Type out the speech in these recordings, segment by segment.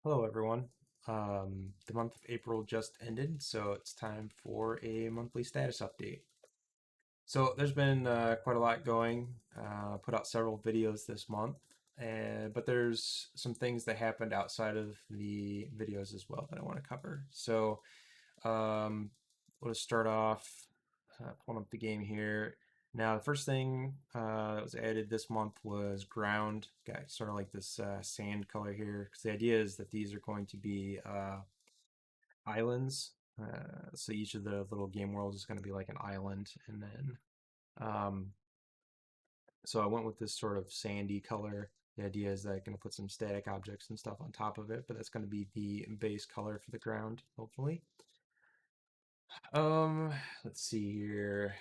Hello, everyone. The month of April just ended, so it's time for a monthly status update. So there's been quite a lot going. Put out several videos this month, but there's some things that happened outside of the videos as well that I want to cover. So um, we'll just start off pulling up the game here. Now, the first thing that was added this month was ground. Got sort of like this sand color here, because the idea is that these are going to be islands. So each of the little game worlds is going to be like an island, and then um, so I went with this sort of sandy color. The idea is that I'm going to put some static objects and stuff on top of it, but that's going to be the base color for the ground, hopefully. Um, let's see here.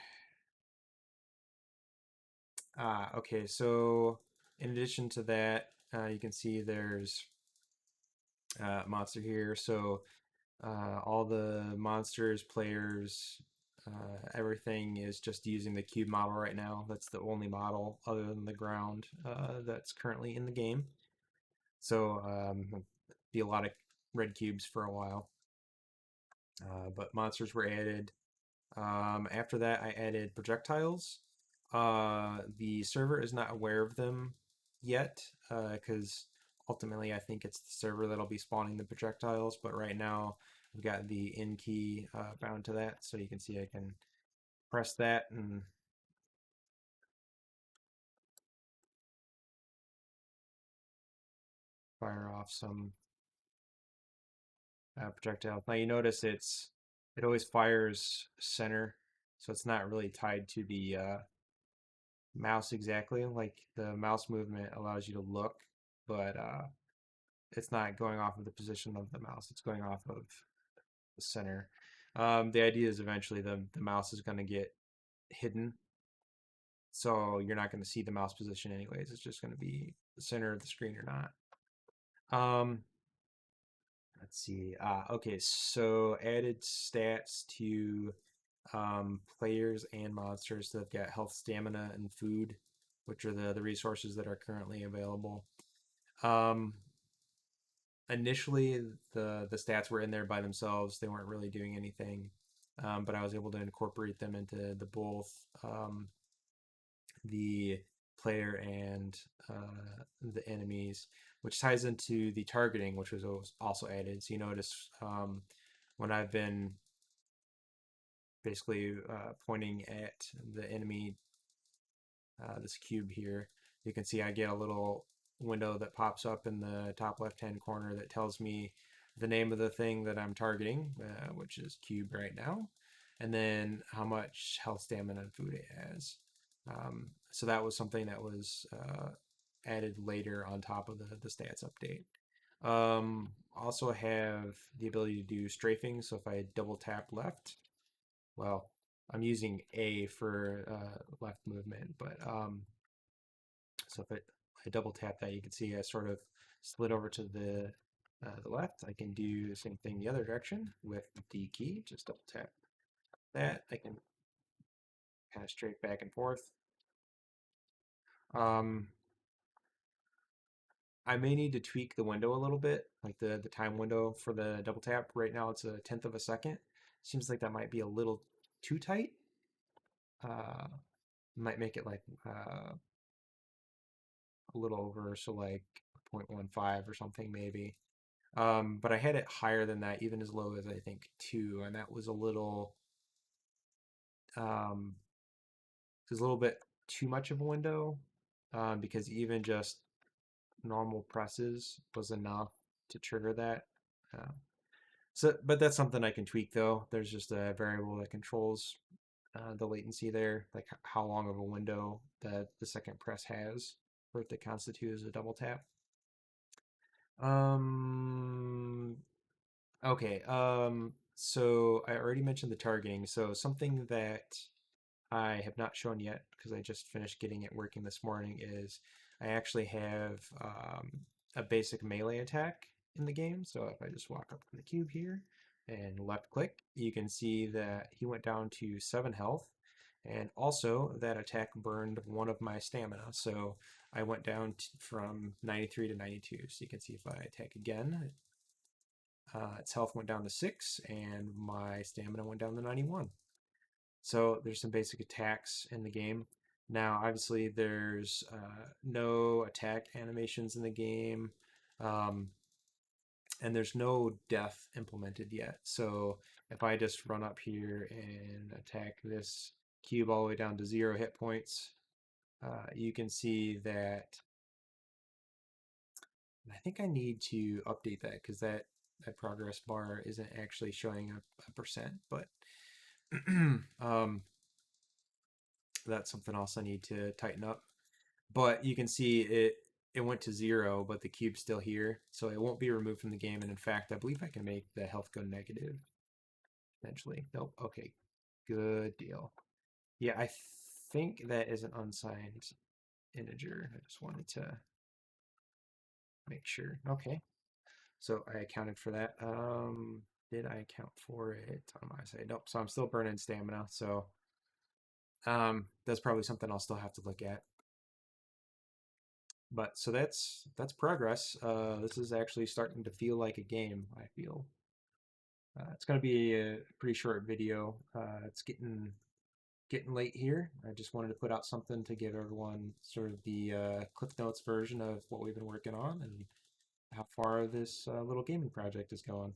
Okay, so in addition to that, you can see there's a monster here. So all the monsters, players, everything is just using the cube model right now. That's the only model other than the ground that's currently in the game. So be a lot of red cubes for a while. But monsters were added. After that, I added projectiles. The server is not aware of them yet, because ultimately I think it's the server that'll be spawning the projectiles. But right now, I've got the in key bound to that, so you can see I can press that and fire off some projectiles. Now you notice it always fires center, so it's not really tied to the mouse exactly. Like the mouse movement allows you to look, but it's not going off of the position of the mouse. It's going off of the center. The idea is eventually the mouse is going to get hidden, so you're not going to see the mouse position anyways. It's just going to be the center of the screen or not. Um, let's see. Okay, so added stats to players and monsters. So they've got health, stamina, and food, which are the resources that are currently available. Um, Initially the stats were in there by themselves. They weren't really doing anything, but I was able to incorporate them into the both the player and the enemies, which ties into the targeting, which was also added. So you notice when I've been basically pointing at the enemy, this cube here, you can see I get a little window that pops up in the top left hand corner that tells me the name of the thing that I'm targeting, which is cube right now, and then how much health, stamina, and food it has. So that was something that was added later on top of the stats update. Also have the ability to do strafing. So if I double tap left, well, I'm using A for left movement, but so if I double tap that, you can see I sort of slid over to the left. I can do the same thing the other direction with the D key. Just double tap that. I can kind of straight back and forth. Um, I may need to tweak the window a little bit, like the time window for the double tap. Right now it's a tenth of a second. Seems like that might be a little too tight. Uh, might make it like a little over, so like 0.15 or something maybe. But I had it higher than that, even as low as I think 2, and that was a um, a little bit too much of a window, because even just normal presses was enough to trigger that. Uh, but that's something I can tweak though. There's just a variable that controls the latency there, like how long of a window that the second press has for it to constitute as a double tap. Um, Okay, so I already mentioned the targeting. So something that I have not shown yet because I just finished getting it working this morning is I actually have a basic melee attack in the game. So if I just walk up to the cube here and left click, you can see that he went down to 7 health. And also that attack burned one of my stamina. So I went down from 93 to 92. So you can see if I attack again, its health went down to 6, and my stamina went down to 91. So there's some basic attacks in the game. Now, obviously, there's no attack animations in the game, um, and there's no death implemented yet. So if I just run up here and attack this cube all the way down to 0 hit points, you can see that I think I need to update that because that progress bar isn't actually showing a percent, but um, that's something else I need to tighten up. But you can see it went to 0, but the cube's still here, so it won't be removed from the game. And in fact, I believe I can make the health go negative eventually. Nope. Okay. Good deal. Yeah, I think that is an unsigned integer. I just wanted to make sure. Okay. So I accounted for that. Did I account for it on my side? Nope. So I'm still burning stamina. So that's probably something I'll still have to look at. But so that's progress. This is actually starting to feel like a game, I feel. It's going to be a pretty short video. It's getting late here. I just wanted to put out something to give everyone sort of the Cliff Notes version of what we've been working on and how far this little gaming project is going.